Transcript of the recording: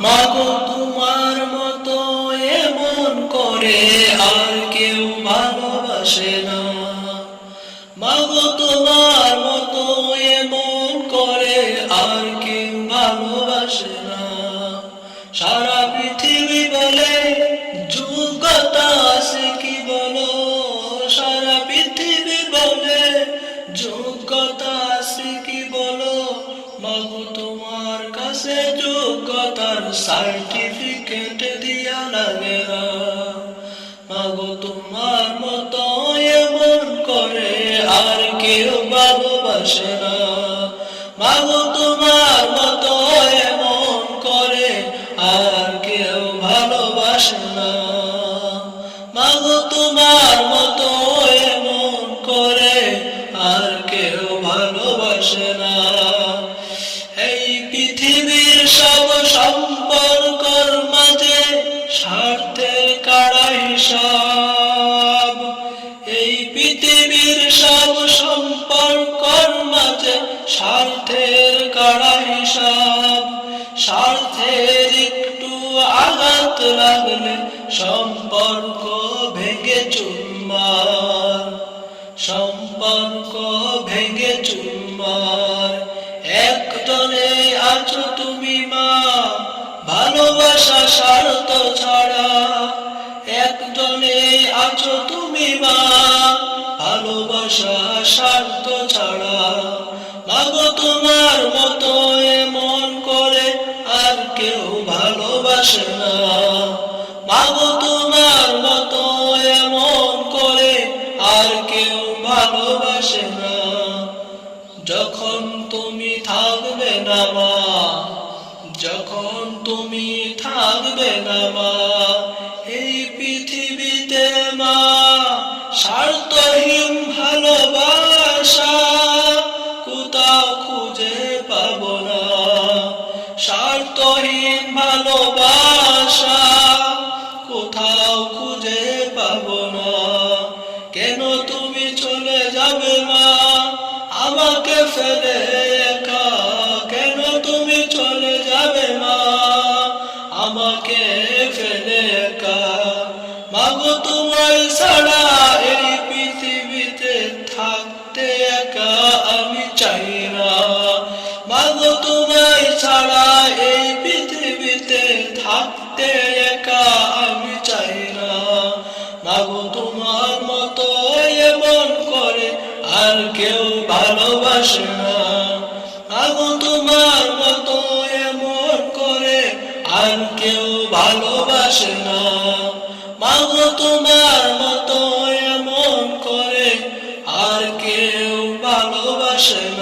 মাগো তোমার মতো এমন করে আর কেউ ভালোবাসে না। মাগো তোমার মতো এমন করে আর কেউ ভালোবাসে না। সারা পৃথিবী বলে যোগ্যতা আছে কি বলো, সারা পৃথিবী বলে যোগ্যতা আছে কি বলো। মাগো তোমার কাছে যোগ্যতার সার্টিফিকেট দিয়া লাগে না। মাগো তোমার মতো এমন করে আর কেউ ভালোবাসে না। মাগো তোমার মতো এমন করে আর কেউ ভালোবাসে না। মাগো তোমার মতো এমন করে আর কেউ ভালোবাসে না। এই পৃথিবীর সব সম্পর্কর মাঝে স্বার্থের কাড়া হিসাব। এই পৃথিবীর সব সম্পর্কর মাঝে স্বার্থের কাড়া হিসাব। স্বার্থের একটু আঘাত লাগলে সম্পর্ক ভেঙে চুরমার, সম্পর্ক ভেঙে চুরমার। একজনে আছো তুমি মা, ভালোবাসা স্বার্থ ছাড়া। একজনে আছো তুমি মা, ভালোবাসা স্বার্থ ছাড়া। মাগো তোমার মতো এমন করে আর কেউ ভালোবাসে না। মাগো তোমার মতো এমন করে আর কেউ ভালোবাসে না। যখন তুমি থাকবে না মা, যখন তুমি থাকবে না মা এই পৃথিবীতে মা, স্বার্থহীন ভালোবাসা কোথাও খুঁজে পাবো না। স্বার্থহীন ভালোবাসা কোথাও খুঁজে পাবো না। কেন তুমি চলে যাবে মা আমাকে ফেলে একা? কেন তুমি চলে যাবে মা আমাকে ফেলে একা? মাগো তোমার ছাড়া এই পৃথিবীতে থাকতে একা আমি চাই না। মাগো তোমার ছাড়া এই পৃথিবীতে থাকতে একা আমি চাই না। মাগো তোমার মতো এমন করে আর কেউ ভালোবাসে না। মাগো তোমার মতো এমন করে আর কেউ ভালোবাসে না। মাগো তোমার মতো এমন করে আর কেউ ভালোবাসে না।